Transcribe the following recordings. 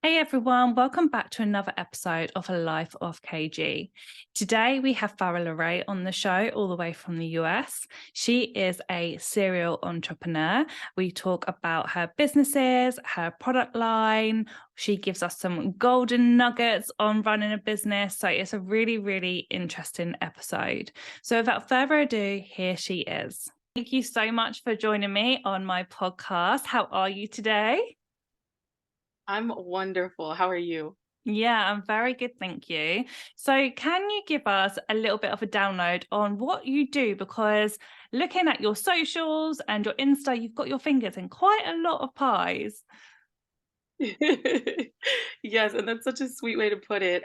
Hey everyone, welcome back to another episode of A Life of KG. Today we have Farrah LaRaé on the show, all the way from the US. She is a serial entrepreneur. We talk about her businesses, her product line. She gives us some golden nuggets on running a business. So it's a really, really interesting episode. So without further ado, here she is. Thank you so much for joining me on my podcast. How are you today? I'm wonderful. How are you? Yeah, I'm very good, thank you. So, can you give us a little bit of a download on what you do? Because looking at your socials and your Insta, you've got your fingers in quite a lot of pies. Yes, and that's such a sweet way to put it.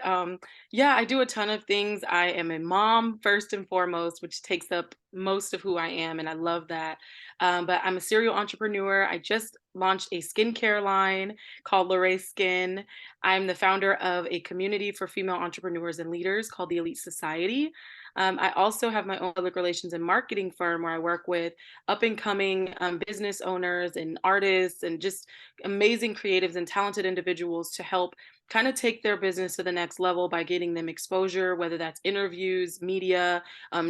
Yeah, I do a ton of things. I am a mom first and foremost, which takes up most of who I am, and I love that. But I'm a serial entrepreneur. I just launched a skincare line called LaRaé Skin. I'm the founder of a community for female entrepreneurs and leaders called the Elite Society. I also have my own public relations and marketing firm where I work with up and coming business owners and artists and just amazing creatives and talented individuals to help kind of take their business to the next level by getting them exposure, whether that's interviews, media,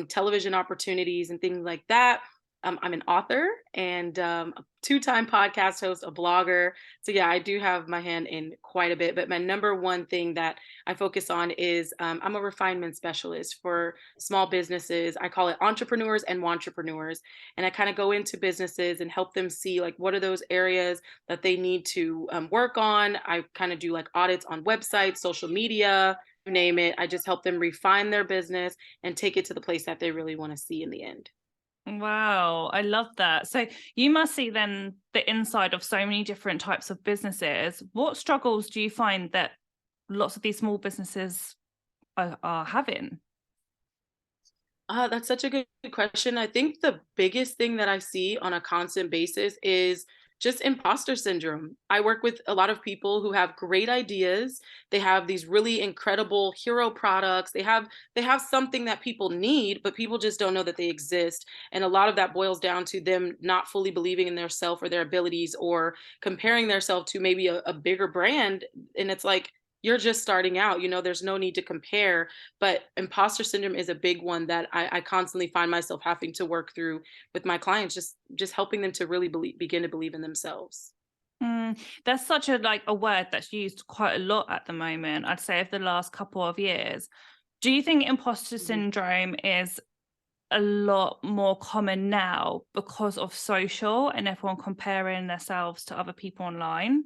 television opportunities, and things like that. I'm an author and a two-time podcast host, a blogger. So yeah, I do have my hand in quite a bit. But my number one thing that I focus on is I'm a refinement specialist for small businesses. I call it entrepreneurs and wantrepreneurs, and I kind of go into businesses and help them see like what are those areas that they need to work on. I kind of do like audits on websites, social media, you name it. I just help them refine their business and take it to the place that they really want to see in the end. Wow, I love that. So, you must see then the inside of so many different types of businesses. What struggles do you find that lots of these small businesses are having? That's such a good question. I think the biggest thing that I see on a constant basis is just imposter syndrome. I work with a lot of people who have great ideas. They have these really incredible hero products. They have something that people need, but people just don't know that they exist. And a lot of that boils down to them not fully believing in their self or their abilities or comparing themselves to maybe a bigger brand. And it's like you're just starting out, there's no need to compare, but imposter syndrome is a big one that I constantly find myself having to work through with my clients, just helping them to really begin to believe in themselves. That's such a word that's used quite a lot at the moment. I'd say over the last couple of years. Do you think imposter Mhm. syndrome is a lot more common now because of social and everyone comparing themselves to other people online?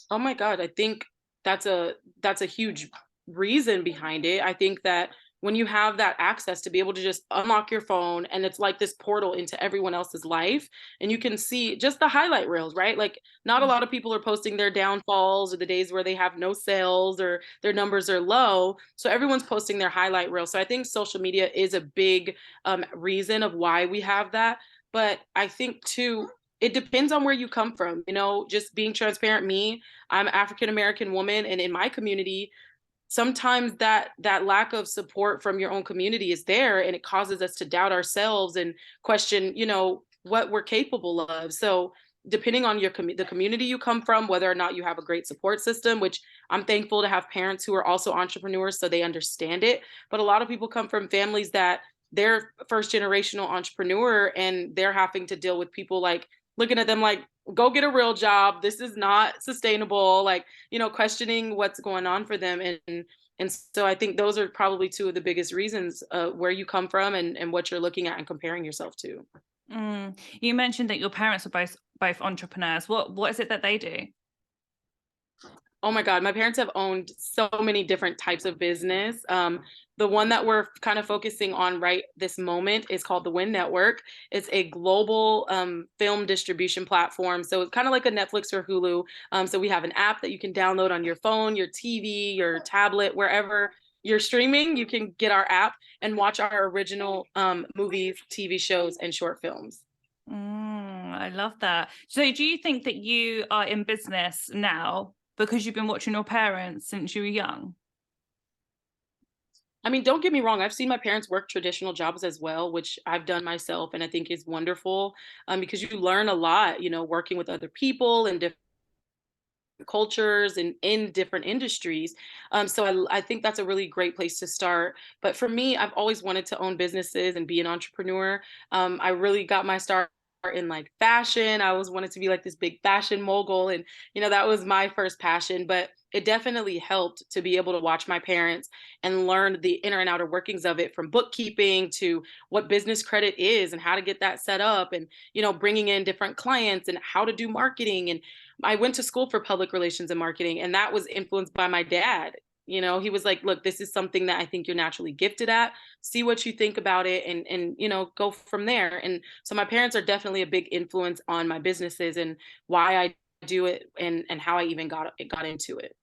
Oh my God, I think that's a huge reason behind it. I think that when you have that access to be able to just unlock your phone and it's like this portal into everyone else's life and you can see just the highlight reels, right? Like not a lot of people are posting their downfalls or the days where they have no sales or their numbers are low. So everyone's posting their highlight reel. So I think social media is a big reason of why we have that. But I think too, it depends on where you come from, just being transparent. I'm an African American woman, and in my community, sometimes that lack of support from your own community is there, and it causes us to doubt ourselves and question, what we're capable of. So depending on the community you come from, whether or not you have a great support system, which I'm thankful to have parents who are also entrepreneurs, so they understand it. But a lot of people come from families that they're first generational entrepreneur, and they're having to deal with people like looking at them like, go get a real job, this is not sustainable, like, questioning what's going on for them. And so I think those are probably two of the biggest reasons, where you come from and what you're looking at and comparing yourself to. You mentioned that your parents are both entrepreneurs. What is it that they do? Oh my God, my parents have owned so many different types of business. The one that we're kind of focusing on right this moment is called the Wynn Network. It's a global film distribution platform. So it's kind of like a Netflix or Hulu. So we have an app that you can download on your phone, your TV, your tablet, wherever you're streaming. You can get our app and watch our original movies, TV shows, and short films. I love that. So, do you think that you are in business now because you've been watching your parents since you were young? I mean, don't get me wrong. I've seen my parents work traditional jobs as well, which I've done myself, and I think is wonderful, because you learn a lot, working with other people and different cultures and in different industries. So I think that's a really great place to start. But for me, I've always wanted to own businesses and be an entrepreneur. I really got my start in like fashion. I always wanted to be like this big fashion mogul. And, that was my first passion. But it definitely helped to be able to watch my parents and learn the inner and outer workings of it, from bookkeeping to what business credit is and how to get that set up, and, bringing in different clients and how to do marketing. And I went to school for public relations and marketing, and that was influenced by my dad. He was like, look, this is something that I think you're naturally gifted at. See what you think about it, and go from there. And so my parents are definitely a big influence on my businesses and why I do it, and how I even got into it.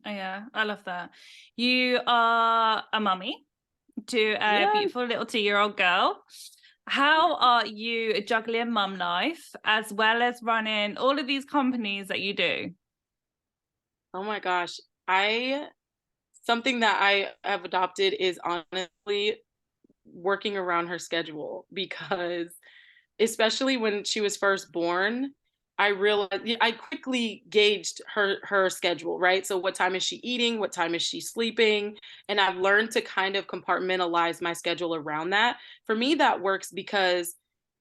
Yeah, I love that. You are a mummy to a Yeah. beautiful little 2-year-old girl. How are you juggling mum life as well as running all of these companies that you do? Oh my gosh. I Something that I have adopted is honestly working around her schedule, because especially when she was first born, I realized, I quickly gauged her schedule, right? So what time is she eating? What time is she sleeping? And I've learned to kind of compartmentalize my schedule around that. For me, that works because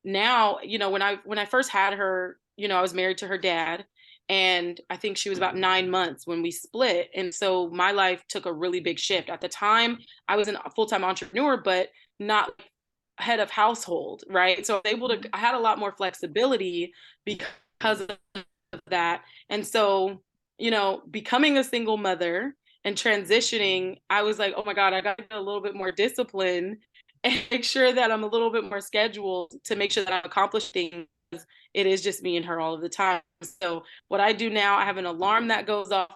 now, when I first had her, I was married to her dad, and I think she was about 9 months when we split. And so my life took a really big shift. At the time, I was a full-time entrepreneur, but not head of household, right? So I was able to, I had a lot more flexibility because of that. And so, becoming a single mother and transitioning, I was like, oh my God, I got to get a little bit more discipline and make sure that I'm a little bit more scheduled to make sure that I'm accomplishing. It is just me and her all of the time. So what I do now, I have an alarm that goes off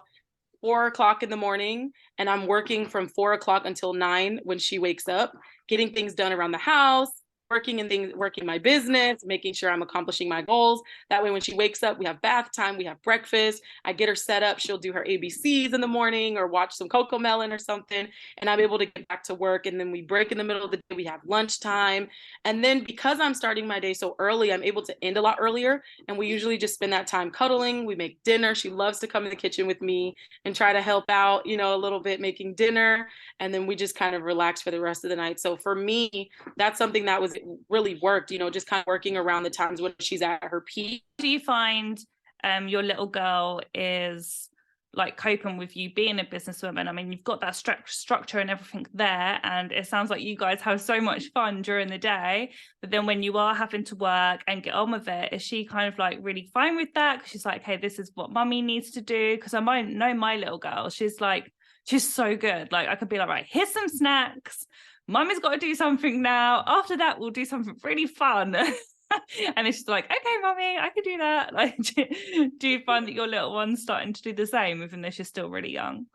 4 o'clock in the morning, and I'm working from 4 o'clock until 9 when she wakes up, getting things done around the house, working my business, making sure I'm accomplishing my goals. That way, when she wakes up, we have bath time, we have breakfast. I get her set up. She'll do her ABCs in the morning or watch some 𝐊𝐤𝐤 or something, and I'm able to get back to work. And then we break in the middle of the day. We have lunchtime, and then because I'm starting my day so early, I'm able to end a lot earlier. And we usually just spend that time cuddling. We make dinner. She loves to come in the kitchen with me and try to help out, a little bit making dinner. And then we just kind of relax for the rest of the night. So for me, that's something that was really worked, just kind of working around the times when she's at her peak. Do you find your little girl is like coping with you being a businesswoman? I mean, you've got that structure and everything there, and it sounds like you guys have so much fun during the day, but then when you are having to work and get on with it, is she kind of like really fine with that? Because she's like, hey, this is what mummy needs to do. Because I might know my little girl, she's so good. Like, I could be like, right, here's some snacks, mummy's got to do something now, after that we'll do something really fun. And it's just like, okay, mummy, I can do that. Like, do you find that your little one's starting to do the same, even though she's still really young?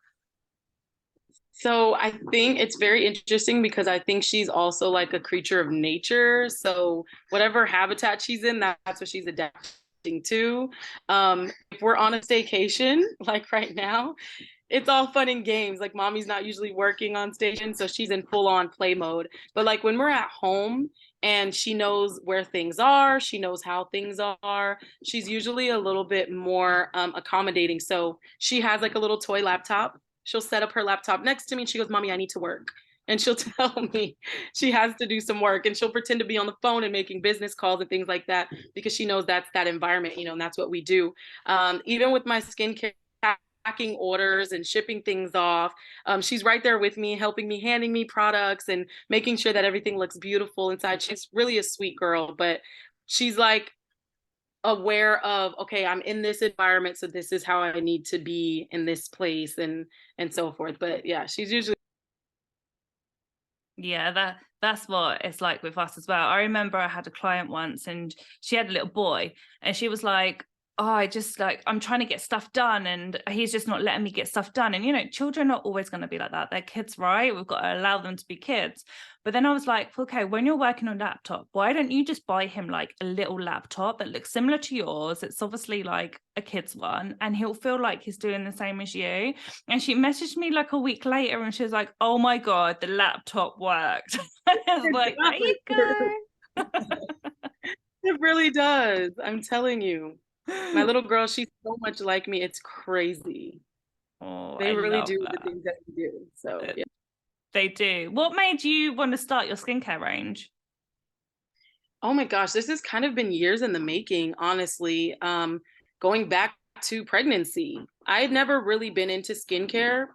So I think it's very interesting because I think she's also like a creature of nature. So whatever habitat she's in, that's what she's adapting to. If we're on a staycation, like right now, it's all fun and games. Like mommy's not usually working on station, so she's in full on play mode. But like when we're at home and she knows where things are, she knows how things are, she's usually a little bit more accommodating. So she has like a little toy laptop. She'll set up her laptop next to me and she goes, mommy, I need to work. And she'll tell me she has to do some work, and she'll pretend to be on the phone and making business calls and things like that because she knows that's that environment, and that's what we do. Even with my skincare, packing orders and shipping things off, she's right there with me, helping me, handing me products and making sure that everything looks beautiful inside. She's really a sweet girl, but she's like aware of, okay, I'm in this environment, so this is how I need to be in this place, and so forth. But yeah, she's usually. Yeah, that's what it's like with us as well. I remember I had a client once and she had a little boy, and she was like, oh, I'm trying to get stuff done and he's just not letting me get stuff done. And children are always going to be like that. They're kids, right? We've got to allow them to be kids. But then I was like, okay, when you're working on laptop, why don't you just buy him like a little laptop that looks similar to yours? It's obviously like a kid's one, and he'll feel like he's doing the same as you. And she messaged me like a week later and she was like, oh my God, the laptop worked. I was like, there you go. It really does. I'm telling you. My little girl, she's so much like me. It's crazy. Oh, They I really love do the that. things that we do. So yeah. They do. What made you want to start your skincare range? Oh my gosh, this has kind of been years in the making, honestly. Going back to pregnancy, I had never really been into skincare.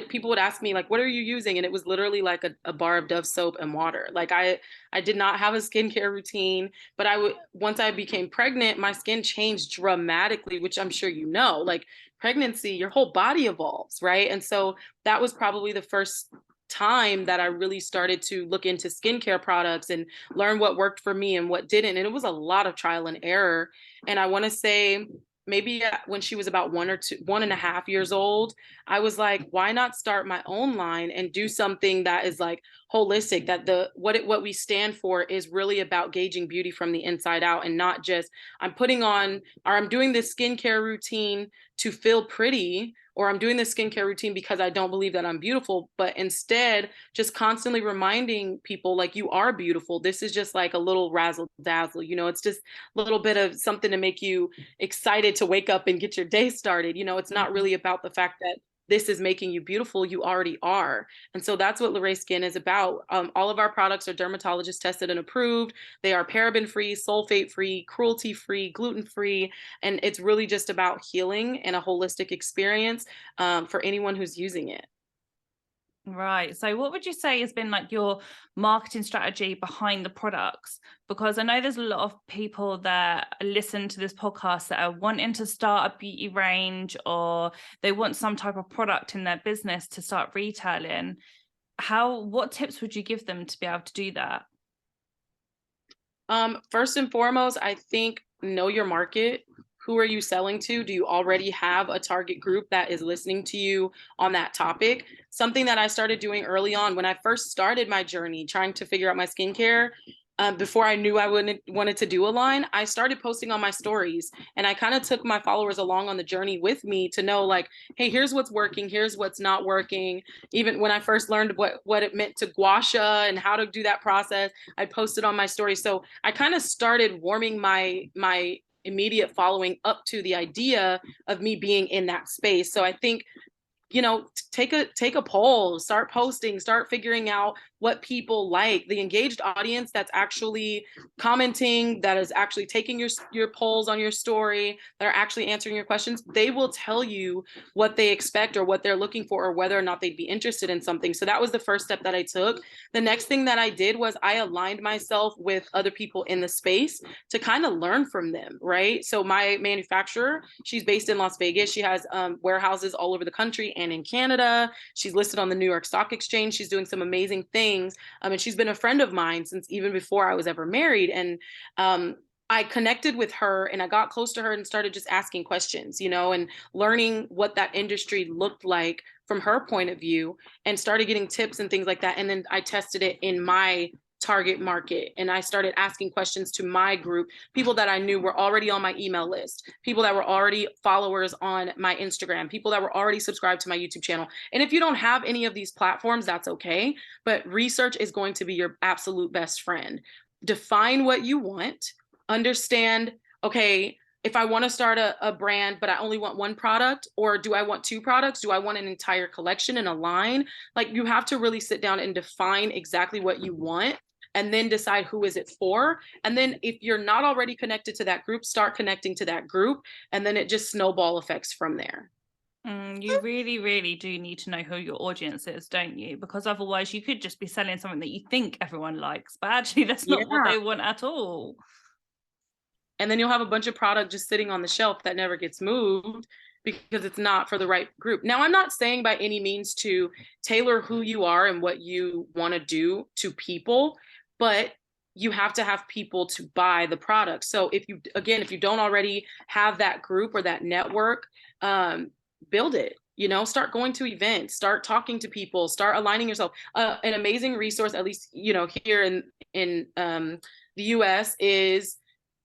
People would ask me like, "What are you using?" And it was literally like a bar of Dove soap and water. Like I did not have a skincare routine, but I would once I became pregnant, my skin changed dramatically, which I'm sure you know. Like pregnancy, your whole body evolves, right? And so that was probably the first time that I really started to look into skincare products and learn what worked for me and what didn't. And it was a lot of trial and error. And I want to say maybe when she was about 1.5 years old, I was like, why not start my own line and do something that is like holistic, that what we stand for is really about gauging beauty from the inside out, and not just I'm putting on or I'm doing this skincare routine to feel pretty, or I'm doing this skincare routine because I don't believe that I'm beautiful, but instead just constantly reminding people like you are beautiful. This is just like a little razzle dazzle, it's just a little bit of something to make you excited to wake up and get your day started. It's not Mhm. really about the fact that this is making you beautiful. You already are. And so that's what LaRaé Skin is about. All of our products are dermatologist tested and approved. They are paraben free, sulfate free, cruelty free, gluten free. And it's really just about healing and a holistic experience for anyone who's using it. Right. So what would you say has been like your marketing strategy behind the products? Because I know there's a lot of people that listen to this podcast that are wanting to start a beauty range, or they want some type of product in their business to start retailing. What tips would you give them to be able to do that? First and foremost, I think know your market. Who are you selling to? Do you already have a target group that is listening to you on that topic? Something that I started doing early on when I first started my journey, trying to figure out my skincare. Before I knew I wanted to do a line, I started posting on my stories, and I kind of took my followers along on the journey with me to know, like, hey, here's what's working, here's what's not working. Even when I first learned what it meant to gua sha and how to do that process, I posted on my story. So I kind of started warming my immediate following up to the idea of me being in that space. So I think take a poll, start posting, start figuring out what people like, the engaged audience that's actually commenting, that is actually taking your polls on your story, that are actually answering your questions. They will tell you what they expect or what they're looking for, or whether or not they'd be interested in something. So that was the first step that I took. The next thing that I did was I aligned myself with other people in the space to kind of learn from them, right? So my manufacturer, she's based in Las Vegas. She has warehouses all over the country and in Canada. She's listed on the New York Stock Exchange. She's doing some amazing things. And she's been a friend of mine since even before I was ever married. And I connected with her and I got close to her and started just asking questions, and learning what that industry looked like from her point of view, and started getting tips and things like that. And then I tested it in my target market, and I started asking questions to my group, people that I knew were already on my email list, people that were already followers on my Instagram, people that were already subscribed to my YouTube channel. And if you don't have any of these platforms, that's okay, but research is going to be your absolute best friend. Define what you want, understand, okay, if I want to start a brand, but I only want one product, or do I want two products? Do I want an entire collection and a line? Like, you have to really sit down and define exactly what you want, and then decide who is it for. And then if you're not already connected to that group, start connecting to that group. And then it just snowball effects from there. You really, really do need to know who your audience is, don't you? Because otherwise you could just be selling something that you think everyone likes, but actually that's not what Yeah. they want at all. And then you'll have a bunch of product just sitting on the shelf that never gets moved because it's not for the right group. Now, I'm not saying by any means to tailor who you are and what you want to do to people, but you have to have people to buy the product. So if you don't already have that group or that network, build it. Start going to events, start talking to people, start aligning yourself. An amazing resource, at least here in the US, is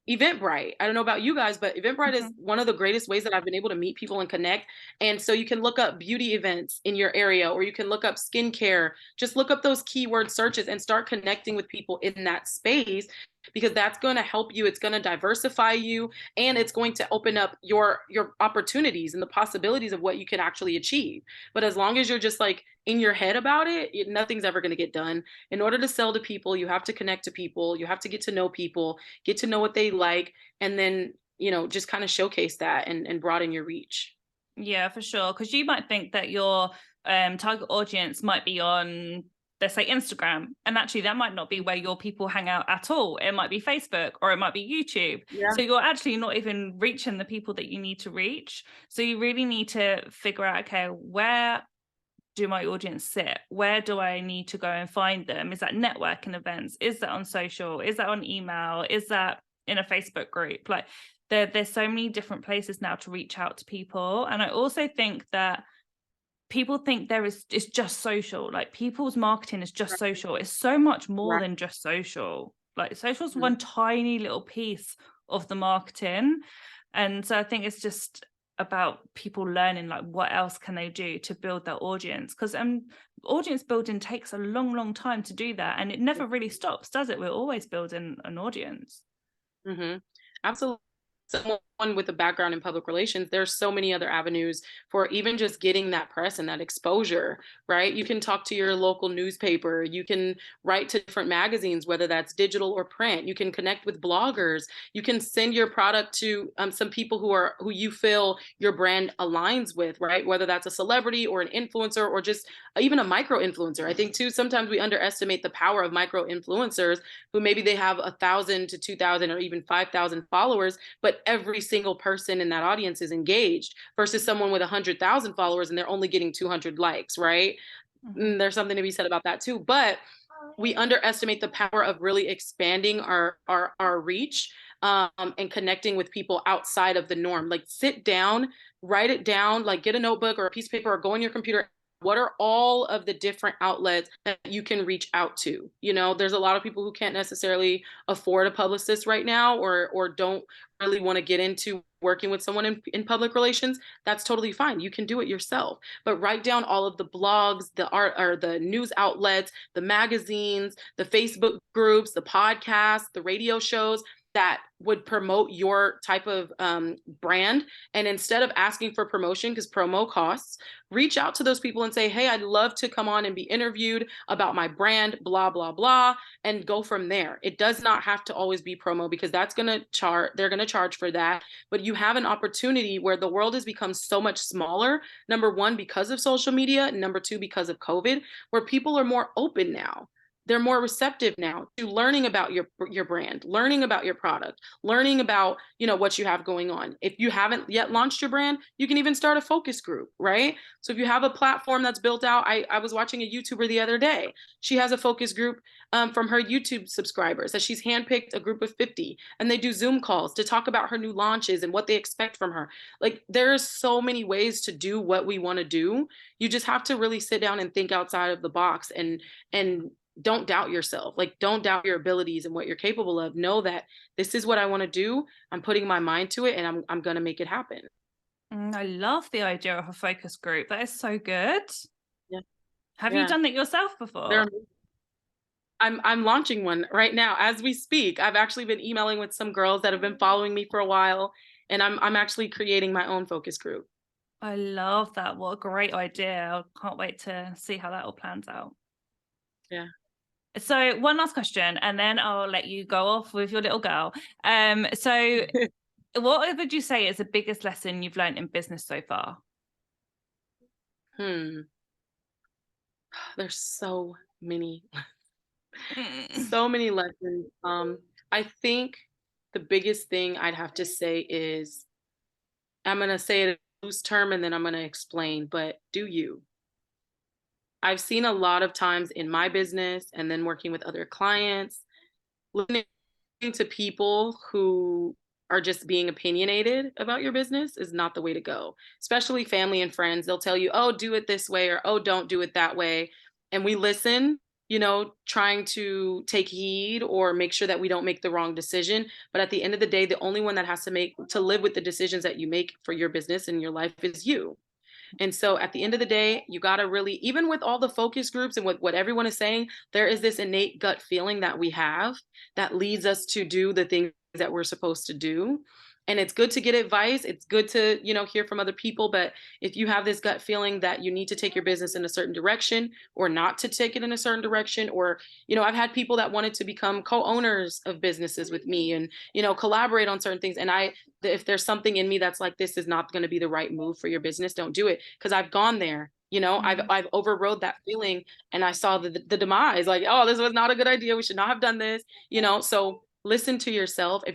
Eventbrite. I don't know about you guys, but Eventbrite is Mhm. one of the greatest ways that I've been able to meet people and connect. And so you can look up beauty events in your area, or you can look up skincare. Just look up those keyword searches and start connecting with people in that space. because that's going to help you. It's going to diversify you, and it's going to open up your opportunities and the possibilities of what you can actually achieve. But as long as you're just like in your head about it, nothing's ever going to get done. In order to sell to people, you have to connect to people, you have to get to know people, get to know what they like, and then, just kind of showcase that and broaden your reach. Yeah, for sure. Because you might think that your target audience might be on, let's say, Instagram, and actually that might not be where your people hang out at all. It might be Facebook, or it might be YouTube. Yeah. So you're actually not even reaching the people that you need to reach. So you really need to figure out, okay, where do my audience sit? Where do I need to go and find them? Is that networking events? Is that on social? Is that on email? Is that in a Facebook group? Like, there's so many different places now to reach out to people. And I also think that people think it's just social. Like, people's marketing is just social. It's so much more than just social. Like, social is one tiny little piece of the marketing. And so I think it's just about people learning, like, what else can they do to build their audience, because audience building takes a long time to do that, and it never really stops, does it? We're always building an audience. Absolutely. Someone with a background in public relations, there's so many other avenues for even just getting that press and that exposure, right? You can talk to your local newspaper, you can write to different magazines, whether that's digital or print, you can connect with bloggers, you can send your product to some people who you feel your brand aligns with, right? Whether that's a celebrity or an influencer or just even a micro influencer. I think too, sometimes we underestimate the power of micro influencers who maybe they have 1,000 to 2,000 or even 5,000 followers, but every single person in that audience is engaged, versus someone with 100,000 followers and they're only getting 200 likes, right? There's something to be said about that too. But we underestimate the power of really expanding our reach, and connecting with people outside of the norm. Like, sit down, write it down, like get a notebook or a piece of paper or go on your computer. What are all of the different outlets that you can reach out to? There's a lot of people who can't necessarily afford a publicist right now, or don't really want to get into working with someone in public relations. That's totally fine. You can do it yourself. But write down all of the blogs, the art, or the news outlets, the magazines, the Facebook groups, the podcasts, the radio shows that would promote your type of brand. And instead of asking for promotion, because promo costs, reach out to those people and say, hey, I'd love to come on and be interviewed about my brand, blah, blah, blah, and go from there. It does not have to always be promo, because that's going to they're going to charge for that. But you have an opportunity where the world has become so much smaller. Number one, because of social media. Number two, because of COVID, where people are more open now. They're more receptive now to learning about your brand, learning about your product, learning about, what you have going on. If you haven't yet launched your brand, you can even start a focus group, right? So if you have a platform that's built out, I was watching a YouTuber the other day. She has a focus group from her YouTube subscribers that she's handpicked a group of 50, and they do Zoom calls to talk about her new launches and what they expect from her. Like, there's so many ways to do what we want to do. You just have to really sit down and think outside of the box, and don't doubt yourself. Like, don't doubt your abilities and what you're capable of. Know that this is what I want to do. I'm putting my mind to it, and I'm going to make it happen. I love the idea of a focus group. That is so good. Yeah. Have you done that yourself before? I'm launching one right now as we speak. I've actually been emailing with some girls that have been following me for a while, and I'm actually creating my own focus group. I love that. What a great idea. I can't wait to see how that all plans out. Yeah. So one last question, and then I'll let you go off with your little girl. So what would you say is the biggest lesson you've learned in business so far? There's so many lessons. I think the biggest thing I'd have to say is, I'm going to say it in a loose term and then I'm going to explain, but do you. I've seen a lot of times in my business and then working with other clients, listening to people who are just being opinionated about your business is not the way to go, especially family and friends. They'll tell you, oh, do it this way, or oh, don't do it that way. And we listen, trying to take heed or make sure that we don't make the wrong decision. But at the end of the day, the only one that has to live with the decisions that you make for your business and your life is you. And so at the end of the day, you got to really, even with all the focus groups and what everyone is saying, there is this innate gut feeling that we have that leads us to do the things that we're supposed to do. And it's good to get advice. It's good to, hear from other people. But if you have this gut feeling that you need to take your business in a certain direction or not to take it in a certain direction, or, I've had people that wanted to become co-owners of businesses with me and, collaborate on certain things. And if there's something in me that's like, this is not going to be the right move for your business, don't do it. Because I've gone there. I've overrode that feeling, and I saw the demise, like, oh, this was not a good idea. We should not have done this, so listen to yourself. I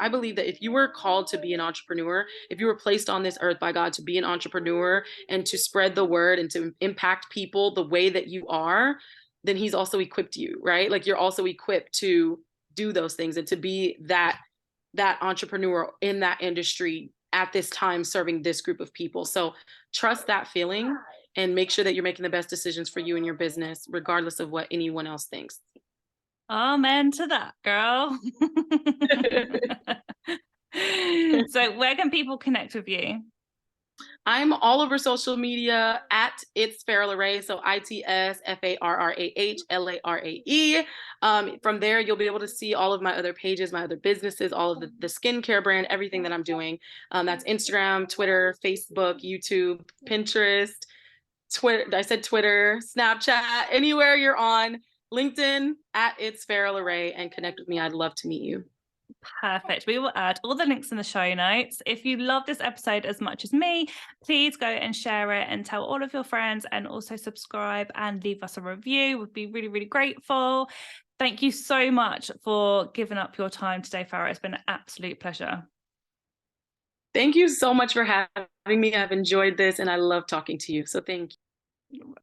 believe that if you were called to be an entrepreneur, if you were placed on this earth by God to be an entrepreneur and to spread the word and to impact people the way that you are, then he's also equipped you, right? Like, you're also equipped to do those things and to be that entrepreneur in that industry at this time, serving this group of people. So trust that feeling and make sure that you're making the best decisions for you and your business, regardless of what anyone else thinks. Amen to that, girl. So where can people connect with you? I'm all over social media at It's Farrah LaRaé. So ITSFARRAHLARAE. From there, you'll be able to see all of my other pages, my other businesses, all of the skincare brand, everything that I'm doing. That's Instagram, Twitter, Facebook, YouTube, Pinterest, Twitter. I said Twitter, Snapchat, anywhere you're on. LinkedIn at It's Farrah LaRaé, and connect with me. I'd love to meet you. Perfect. We will add all the links in the show notes. If you love this episode as much as me, please go and share it and tell all of your friends, and also subscribe and leave us a review. We'd be really, really grateful. Thank you so much for giving up your time today, Farrah. It's been an absolute pleasure. Thank you so much for having me. I've enjoyed this and I love talking to you. So thank you.